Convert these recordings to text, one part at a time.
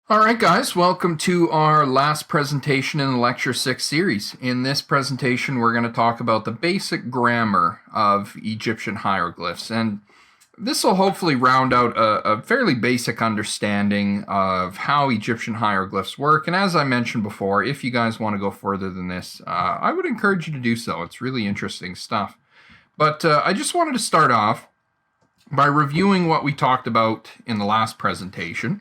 All right, guys, welcome to our last presentation in the Lecture 6 series. In this presentation, we're going to talk about the basic grammar of Egyptian hieroglyphs, and this will hopefully round out a fairly basic understanding of how Egyptian hieroglyphs work. And as I mentioned before, if you guys want to go further than this, I would encourage you to do so. It's really interesting stuff. But I just wanted to start off by reviewing what we talked about in the last presentation.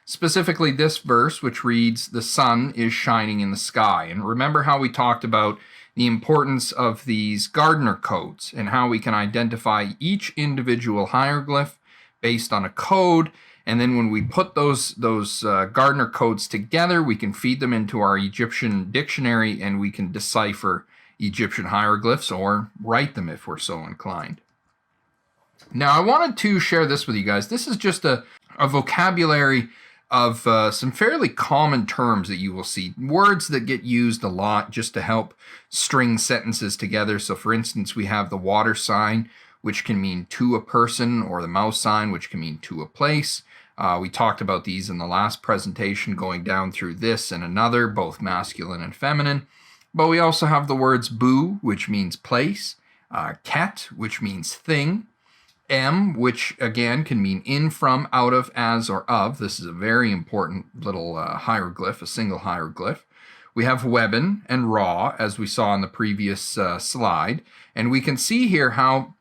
Specifically this verse, which reads, "The sun is shining in the sky." And remember how we talked about the importance of these Gardner codes and how we can identify each individual hieroglyph based on a code. And then when we put those Gardner codes together, we can feed them into our Egyptian dictionary and we can decipher Egyptian hieroglyphs or write them if we're so inclined. Now, I wanted to share this with you guys. This is just a vocabulary of some fairly common terms that you will see, words that get used a lot just to help string sentences together. So for instance, we have the water sign, which can mean to a person, or the mouse sign, which can mean to a place. We talked about these in the last presentation, going down through this and another, both masculine and feminine. But we also have the words bu, which means place, ket, which means thing, M, which again can mean in, from, out of, as, or of. This is a very important little hieroglyph, a single hieroglyph. We have weben and ra, as we saw in the previous slide. And we can see here how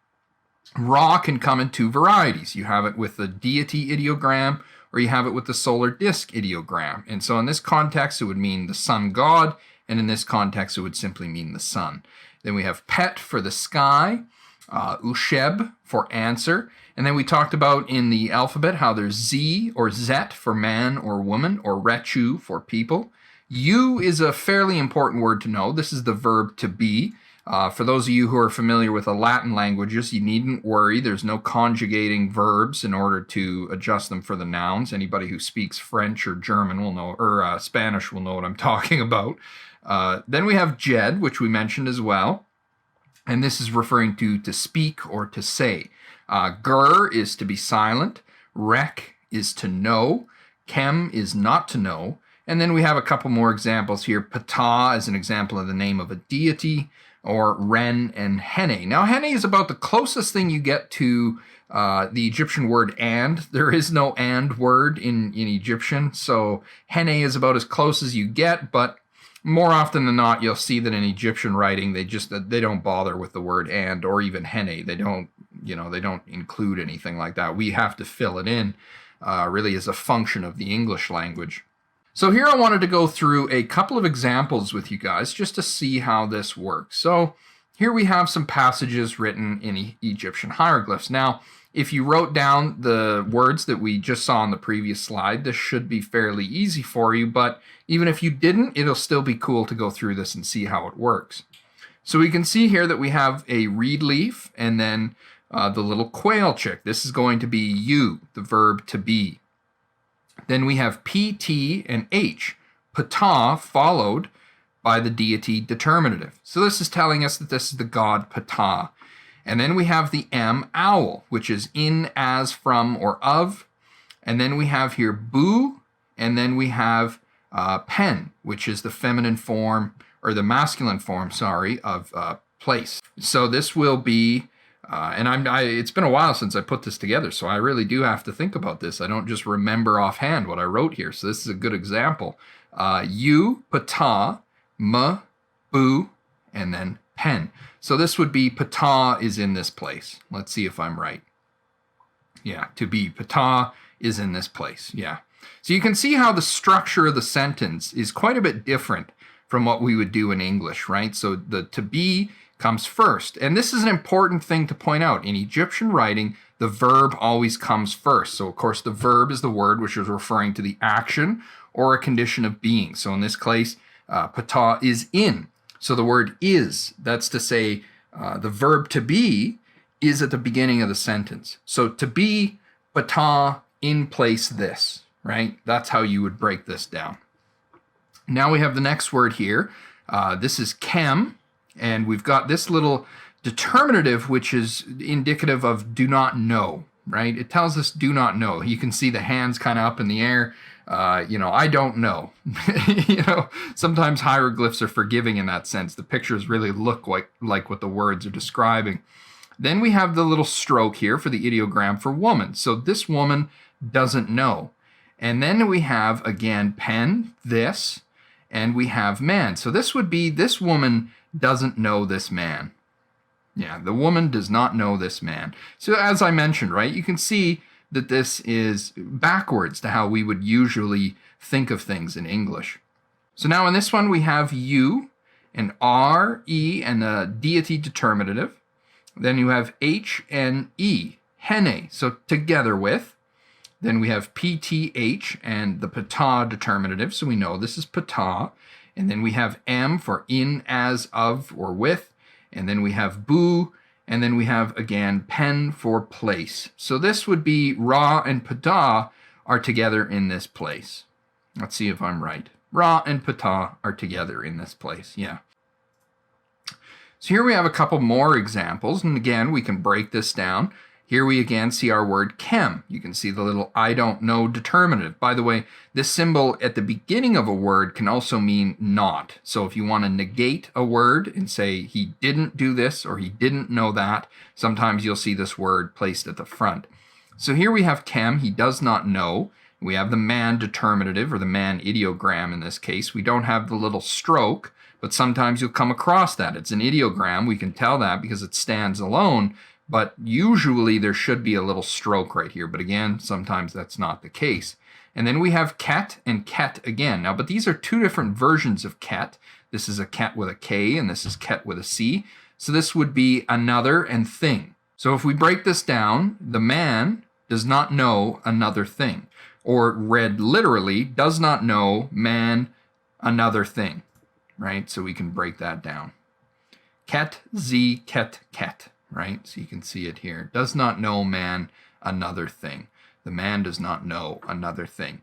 ra can come in two varieties. You have it with the deity ideogram, or you have it with the solar disk ideogram. And so in this context, it would mean the sun god, and in this context, it would simply mean the sun. Then we have pet for the sky, usheb for answer, and then we talked about in the alphabet how there's z or zet for man or woman, or rechu for people. U is a fairly important word to know. This is the verb to be. For those of you who are familiar with the Latin languages, you needn't worry. There's no conjugating verbs in order to adjust them for the nouns. Anybody who speaks French or German will know, or Spanish will know what I'm talking about. Then we have jed, which we mentioned as well. And this is referring to speak or to say. Gur is to be silent. Rek is to know. Kem is not to know. And then we have a couple more examples here. Ptah is an example of the name of a deity, or Ren and Hene. Now, Hene is about the closest thing you get to the Egyptian word and. There is no and word in Egyptian, so Hene is about as close as you get, but more often than not, you'll see that in Egyptian writing, they don't bother with the word and or even hene. They don't include anything like that. We have to fill it in really as a function of the English language. So here I wanted to go through a couple of examples with you guys just to see how this works. So here we have some passages written in Egyptian hieroglyphs. Now, if you wrote down the words that we just saw on the previous slide, this should be fairly easy for you, but even if you didn't, it'll still be cool to go through this and see how it works. So we can see here that we have a reed leaf and then the little quail chick. This is going to be you, the verb to be. Then we have pt and h, ptah, followed by the deity determinative. So this is telling us that this is the god Ptah. And then we have the M, owl, which is in, as, from, or of. And then we have here bu, and then we have pen, which is the feminine form, or the masculine form, of place. So this will be, it's been a while since I put this together, so I really do have to think about this. I don't just remember offhand what I wrote here, so this is a good example. U, Ptah, m, bu, and then pen. So this would be Ptah is in this place. Let's see if I'm right. Yeah, to be. Ptah is in this place. Yeah. So you can see how the structure of the sentence is quite a bit different from what we would do in English, right? So the to be comes first. And this is an important thing to point out. In Egyptian writing, the verb always comes first. So of course the verb is the word which is referring to the action or a condition of being. So in this case, Ptah is in. So the word is, that's to say the verb to be is at the beginning of the sentence. So to be, Ptah, in place this, right? That's how you would break this down. Now we have the next word here. This is kem, and we've got this little determinative, which is indicative of do not know, right? It tells us do not know. You can see the hands kind of up in the air. I don't know. Sometimes hieroglyphs are forgiving in that sense. The pictures really look like what the words are describing. Then we have the little stroke here for the ideogram for woman. So this woman doesn't know. And then we have, again, pen, this, and we have man. So this would be, this woman doesn't know this man. Yeah, the woman does not know this man. So as I mentioned, right, you can see that this is backwards to how we would usually think of things in English. So now in this one, we have you and R, E, and the deity determinative. Then you have H and E, hene, so together with. Then we have PTH and the pt determinative, so we know this is pt. And then we have M for in, as, of, or with. And then we have bu, and then we have, again, pen for place. So this would be ra and pada are together in this place. Let's see if I'm right. Ra and pada are together in this place, yeah. So here we have a couple more examples, and again, we can break this down. Here we again see our word chem. You can see the little I don't know determinative. By the way, this symbol at the beginning of a word can also mean not. So if you want to negate a word and say he didn't do this or he didn't know that, sometimes you'll see this word placed at the front. So here we have chem, he does not know. We have the man determinative, or the man ideogram in this case. We don't have the little stroke, but sometimes you'll come across that. It's an ideogram. We can tell that because it stands alone. But usually there should be a little stroke right here. But again, sometimes that's not the case. And then we have ket and ket again. Now, but these are two different versions of ket. This is a ket with a K, and this is ket with a C. So this would be another and thing. So if we break this down, the man does not know another thing. Or read literally, does not know man another thing. Right? So we can break that down. Ket, z, ket, ket. Right? So you can see it here. Does not know man another thing. The man does not know another thing.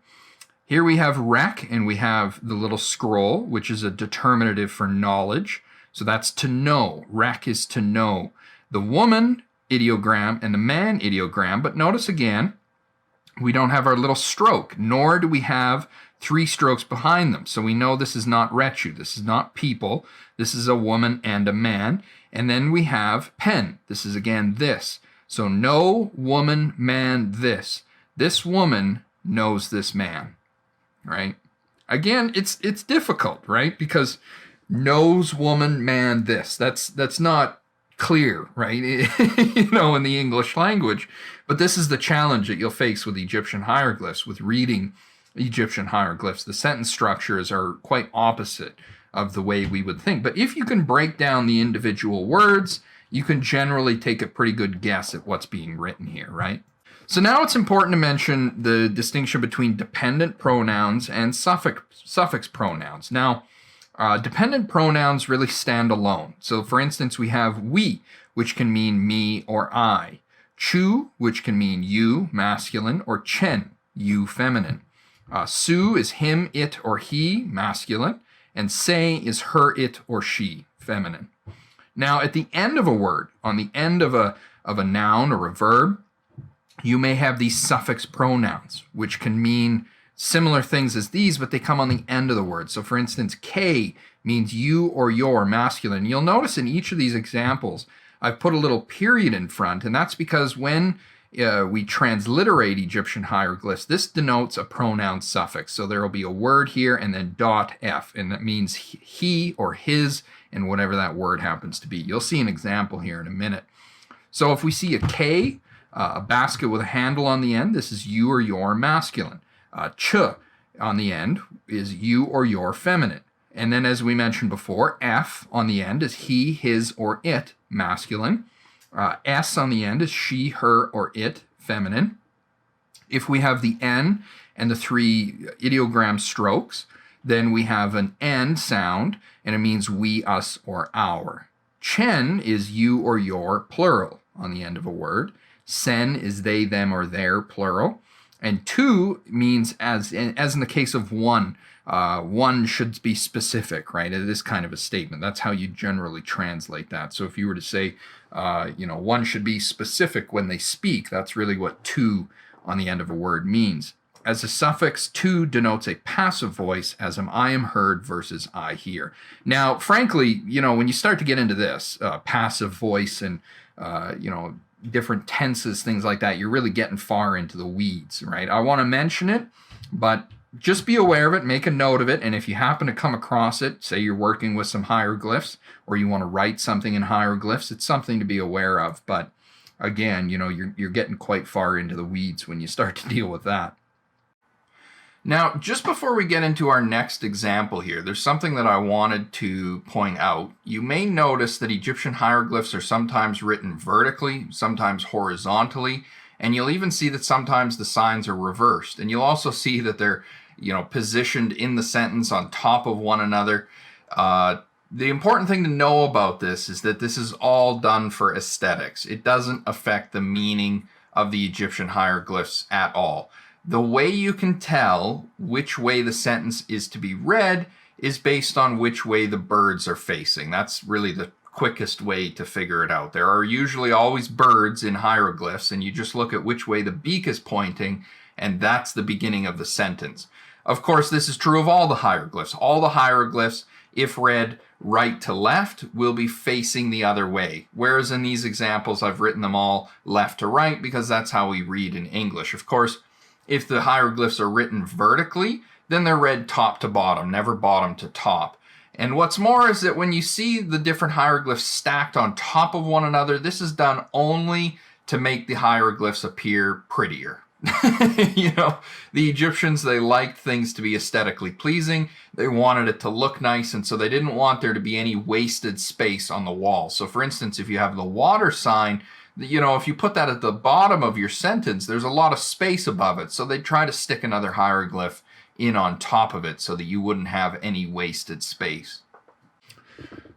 Here we have rec, and we have the little scroll, which is a determinative for knowledge. So that's to know. Rec is to know. The woman ideogram and the man ideogram, but notice again, we don't have our little stroke, nor do we have three strokes behind them. So we know this is not retu. This is not people. This is a woman and a man. And then we have pen. This is again this. So no woman, man, this. This woman knows this man, right? Again, it's difficult, right? Because knows woman, man, this. That's not clear, right? In the English language. But this is the challenge that you'll face with Egyptian hieroglyphs, with reading Egyptian hieroglyphs. The sentence structures are quite opposite of the way we would think. But if you can break down the individual words, you can generally take a pretty good guess at what's being written here, right? So now it's important to mention the distinction between dependent pronouns and suffix pronouns. Now, dependent pronouns really stand alone. So for instance, we have we, which can mean me or I. Chu, which can mean you, masculine, or chen, you, feminine. Su is him, it, or he, masculine. And say is her, it, or she, feminine. Now, at the end of a word, on the end of a noun or a verb, you may have these suffix pronouns, which can mean similar things as these, but they come on the end of the word. So, for instance, K means you or your, masculine. You'll notice in each of these examples, I've put a little period in front, and that's because when we transliterate Egyptian hieroglyphs, this denotes a pronoun suffix. So there will be a word here and then .f, and that means he or his and whatever that word happens to be. You'll see an example here in a minute. So if we see a K, a basket with a handle on the end, this is you or your, masculine. Ch on the end is you or your, feminine. And then as we mentioned before, F on the end is he, his, or it, masculine. S on the end is she, her, or it, feminine. If we have the N and the three ideogram strokes, then we have an N sound, and it means we, us, or our. Chen is you or your, plural, on the end of a word. Sen is they, them, or their, plural. And tu means, as in the case of one, one should be specific, right? It is kind of a statement. That's how you generally translate that. So if you were to say, one should be specific when they speak, that's really what tu on the end of a word means. as the suffix to denotes a passive voice, as in I am heard versus I hear. Now, frankly, when you start to get into this, passive voice and, different tenses, things like that, you're really getting far into the weeds, right? I want to mention it, but just be aware of it, make a note of it, and if you happen to come across it, say you're working with some hieroglyphs, or you want to write something in hieroglyphs, it's something to be aware of. But again, you're getting quite far into the weeds when you start to deal with that. Now, just before we get into our next example here, there's something that I wanted to point out. You may notice that Egyptian hieroglyphs are sometimes written vertically, sometimes horizontally, and you'll even see that sometimes the signs are reversed. And you'll also see that they're, positioned in the sentence on top of one another. The important thing to know about this is that this is all done for aesthetics. It doesn't affect the meaning of the Egyptian hieroglyphs at all. The way you can tell which way the sentence is to be read is based on which way the birds are facing. That's really the quickest way to figure it out. There are usually always birds in hieroglyphs, and you just look at which way the beak is pointing, and that's the beginning of the sentence. Of course, this is true of all the hieroglyphs. All the hieroglyphs, if read right to left, will be facing the other way. Whereas in these examples, I've written them all left to right because that's how we read in English. Of course, if the hieroglyphs are written vertically, then they're read top to bottom, never bottom to top. And what's more is that when you see the different hieroglyphs stacked on top of one another, this is done only to make the hieroglyphs appear prettier. The Egyptians, they liked things to be aesthetically pleasing. They wanted it to look nice, and so they didn't want there to be any wasted space on the wall. So for instance, if you have the water sign, if you put that at the bottom of your sentence, there's a lot of space above it. So they try to stick another hieroglyph in on top of it so that you wouldn't have any wasted space.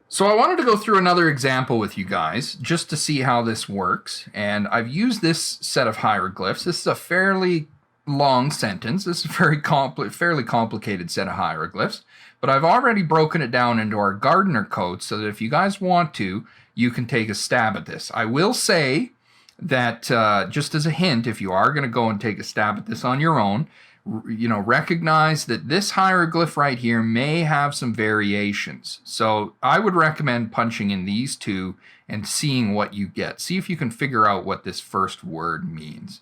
So I wanted to go through another example with you guys just to see how this works. And I've used this set of hieroglyphs. This is a fairly long sentence. This is a fairly complicated set of hieroglyphs. But I've already broken it down into our Gardner code so that if you guys want to, you can take a stab at this. I will say that just as a hint, if you are going to go and take a stab at this on your own, recognize that this hieroglyph right here may have some variations. So I would recommend punching in these two and seeing what you get. See if you can figure out what this first word means.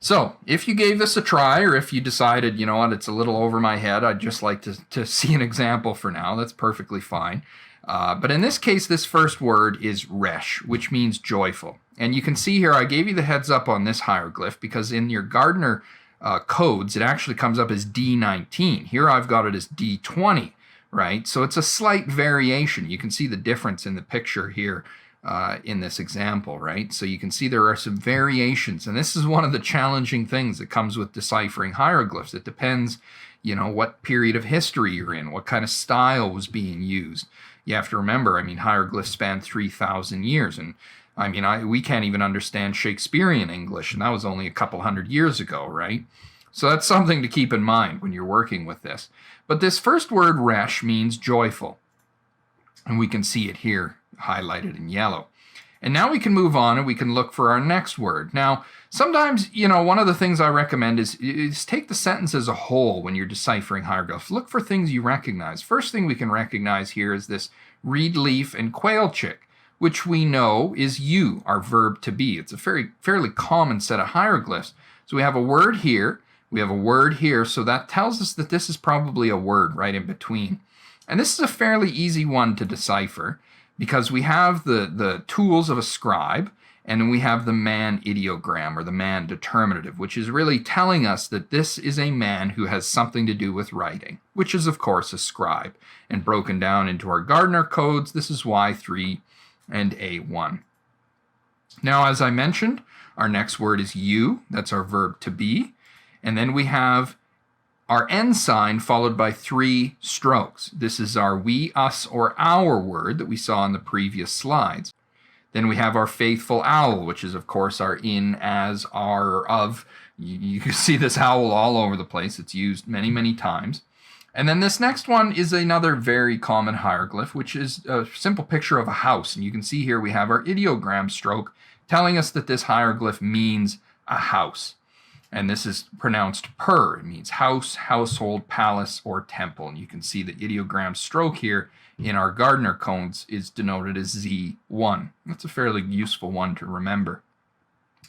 So if you gave this a try, or if you decided, it's a little over my head, I'd just like to see an example for now, that's perfectly fine. But in this case, this first word is resh, which means joyful. And you can see here, I gave you the heads up on this hieroglyph because in your Gardner codes, it actually comes up as D19. Here I've got it as D20, right? So it's a slight variation. You can see the difference in the picture here in this example, right? So you can see there are some variations. And this is one of the challenging things that comes with deciphering hieroglyphs. It depends, what period of history you're in, what kind of style was being used. You have to remember, hieroglyphs span 3,000 years. And we can't even understand Shakespearean English, and that was only a couple hundred years ago, right? So that's something to keep in mind when you're working with this. But this first word, resh, means joyful. And we can see it here highlighted in yellow. And now we can move on and we can look for our next word. Now, sometimes, one of the things I recommend is take the sentence as a whole when you're deciphering hieroglyphs. Look for things you recognize. First thing we can recognize here is this reed leaf and quail chick, which we know is you, our verb to be. It's a fairly common set of hieroglyphs. So we have a word here, we have a word here, so that tells us that this is probably a word right in between. And this is a fairly easy one to decipher because we have the tools of a scribe, and then we have the man ideogram, or the man determinative, which is really telling us that this is a man who has something to do with writing, which is, of course, a scribe. And broken down into our Gardner codes, this is Y3 and A1. Now, as I mentioned, our next word is you. That's our verb to be. And then we have our end sign followed by 3 strokes. This is our we, us, or our word that we saw in the previous slides. Then we have our faithful owl, which is, of course, our in, as, are, of. You can see this owl all over the place. It's used many, many times. And then this next one is another very common hieroglyph, which is a simple picture of a house. And you can see here we have our ideogram stroke telling us that this hieroglyph means a house. And this is pronounced per. It means house, household, palace, or temple. And you can see the ideogram stroke here in our Gardner codes is denoted as Z1. That's a fairly useful one to remember.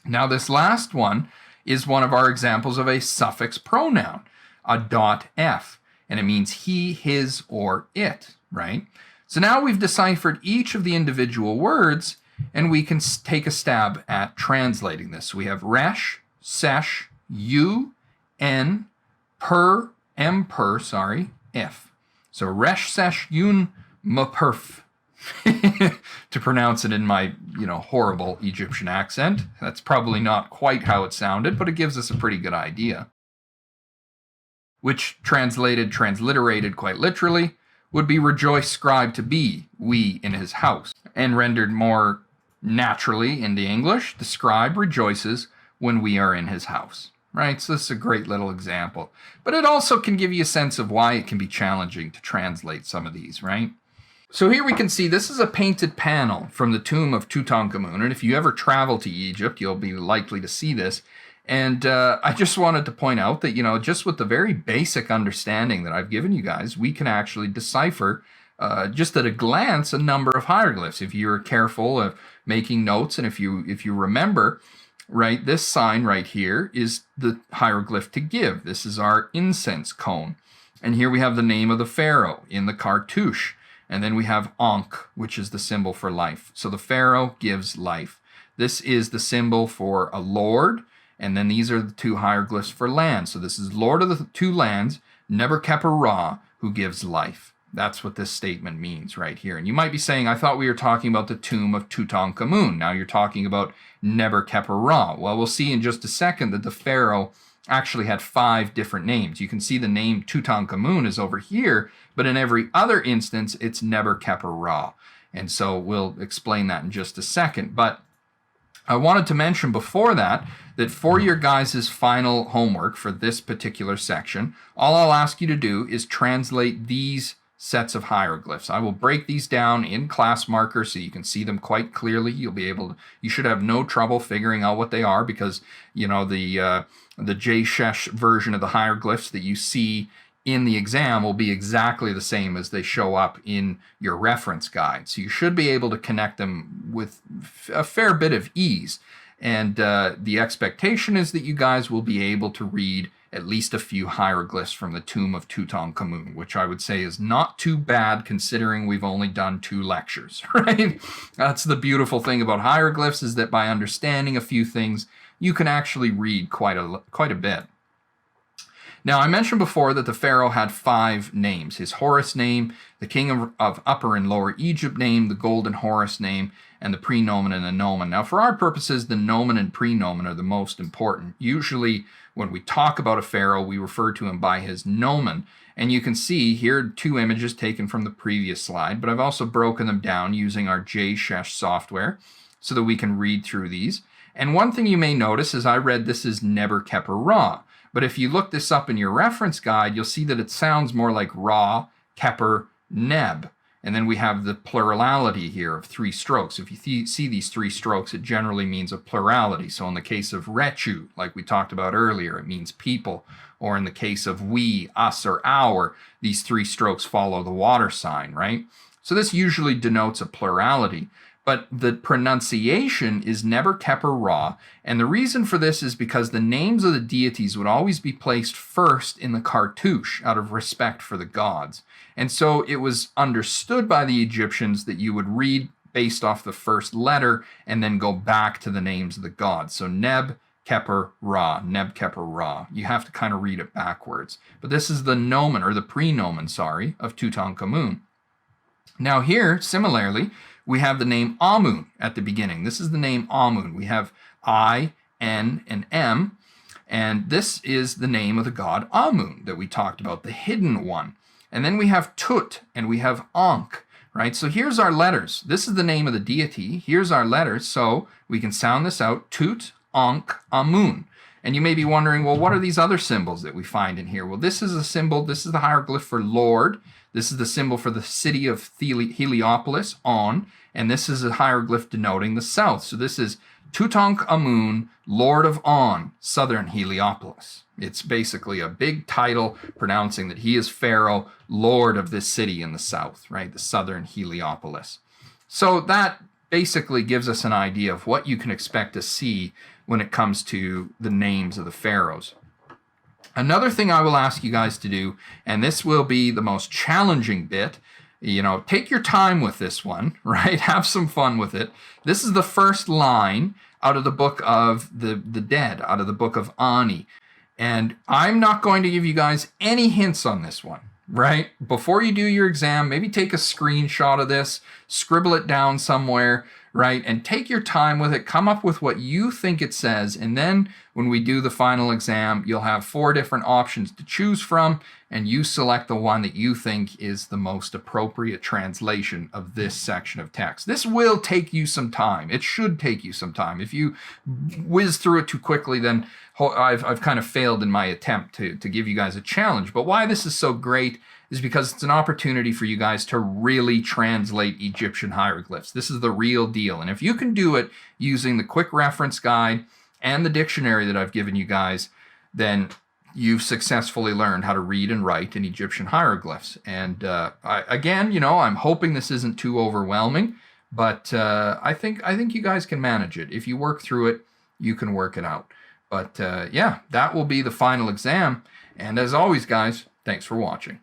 Now this last one is one of our examples of a suffix pronoun, a .f. And it means he, his, or it, right? So now we've deciphered each of the individual words, and we can take a stab at translating this. So we have resh, sesh, u, n, per, if. So resh, sesh, yun, mperf. To pronounce it in my, horrible Egyptian accent. That's probably not quite how it sounded, but it gives us a pretty good idea. Which transliterated quite literally, would be rejoice scribe to be, we in his house. And rendered more naturally into English, the scribe rejoices when we are in his house. Right? So this is a great little example. But it also can give you a sense of why it can be challenging to translate some of these, right? So here we can see this is a painted panel from the tomb of Tutankhamun. And if you ever travel to Egypt, you'll be likely to see this. And I just wanted to point out that, just with the very basic understanding that I've given you guys, we can actually decipher, just at a glance, a number of hieroglyphs. If you're careful of making notes, and if you remember, right, this sign right here is the hieroglyph to give. This is our incense cone. And here we have the name of the pharaoh in the cartouche. And then we have Ankh, which is the symbol for life. So the pharaoh gives life. This is the symbol for a lord. And then these are the two hieroglyphs for land. So this is Lord of the two lands, Neber-Keper-Ra, who gives life. That's what this statement means right here. And you might be saying, I thought we were talking about the tomb of Tutankhamun. Now you're talking about Neber-Keper-Ra. Well, we'll see in just a second that the pharaoh actually had 5 different names. You can see the name Tutankhamun is over here, but in every other instance, it's Neber-Keper-Ra. And so we'll explain that in just a second. But I wanted to mention before that for your guys' final homework for this particular section, all I'll ask you to do is translate these sets of hieroglyphs. I will break these down in class marker so you can see them quite clearly. You should have no trouble figuring out what they are because, the J-Shesh version of the hieroglyphs that you see in the exam will be exactly the same as they show up in your reference guide. So you should be able to connect them with a fair bit of ease. And the expectation is that you guys will be able to read at least a few hieroglyphs from the tomb of Tutankhamun, which I would say is not too bad considering we've only done 2 lectures, right? That's the beautiful thing about hieroglyphs is that by understanding a few things, you can actually read quite a bit. Now, I mentioned before that the pharaoh had 5 names. His Horus name, the king of Upper and Lower Egypt name, the golden Horus name, and the prenomen and the nomen. Now, for our purposes, the nomen and prenomen are the most important. Usually, when we talk about a pharaoh, we refer to him by his nomen. And you can see here 2 images taken from the previous slide, but I've also broken them down using our J-Shesh software so that we can read through these. And one thing you may notice is I read this as Neber-Keper-Ra. But if you look this up in your reference guide, you'll see that it sounds more like Ra, Keper, Neb. And then we have the plurality here of 3 strokes. If you see these 3 strokes, it generally means a plurality. So in the case of Rechu, like we talked about earlier, it means people. Or in the case of we, us, or our, these 3 strokes follow the water sign, right? So this usually denotes a plurality. But the pronunciation is Neber-Keper-Ra, and the reason for this is because the names of the deities would always be placed first in the cartouche out of respect for the gods. And so it was understood by the Egyptians that you would read based off the first letter and then go back to the names of the gods. So Neb-Keper-Ra, Neb-Keper-Ra. You have to kind of read it backwards. But this is the nomen, or the prenomen, of Tutankhamun. Now here, similarly, we have the name Amun at the beginning. This is the name Amun. We have I, N, and M. And this is the name of the god Amun that we talked about, the hidden one. And then we have Tut and we have Ankh, right? So here's our letters. This is the name of the deity. Here's our letters. So we can sound this out, Tut, Ankh, Amun. And you may be wondering, well, what are these other symbols that we find in here? Well, this is a symbol, this is the hieroglyph for Lord. This is the symbol for the city of Heliopolis, On. And this is a hieroglyph denoting the south. So this is Tutankhamun, Lord of On, southern Heliopolis. It's basically a big title pronouncing that he is Pharaoh, Lord of this city in the south, right? The southern Heliopolis. So that basically gives us an idea of what you can expect to see when it comes to the names of the pharaohs. Another thing I will ask you guys to do, and this will be the most challenging bit, take your time with this one, right? Have some fun with it. This is the first line out of the book of the dead, out of the book of Ani. And I'm not going to give you guys any hints on this one, right? Before you do your exam, maybe take a screenshot of this, scribble it down somewhere, right? And take your time with it, come up with what you think it says, and then when we do the final exam, you'll have 4 different options to choose from, and you select the one that you think is the most appropriate translation of this section of text. This will take you some time. It should take you some time. If you whiz through it too quickly, then I've kind of failed in my attempt to give you guys a challenge. But why this is so great is because it's an opportunity for you guys to really translate Egyptian hieroglyphs. This is the real deal. And if you can do it using the quick reference guide and the dictionary that I've given you guys, then you've successfully learned how to read and write in Egyptian hieroglyphs. And I'm hoping this isn't too overwhelming, but I think you guys can manage it. If you work through it, you can work it out. But that will be the final exam. And as always, guys, thanks for watching.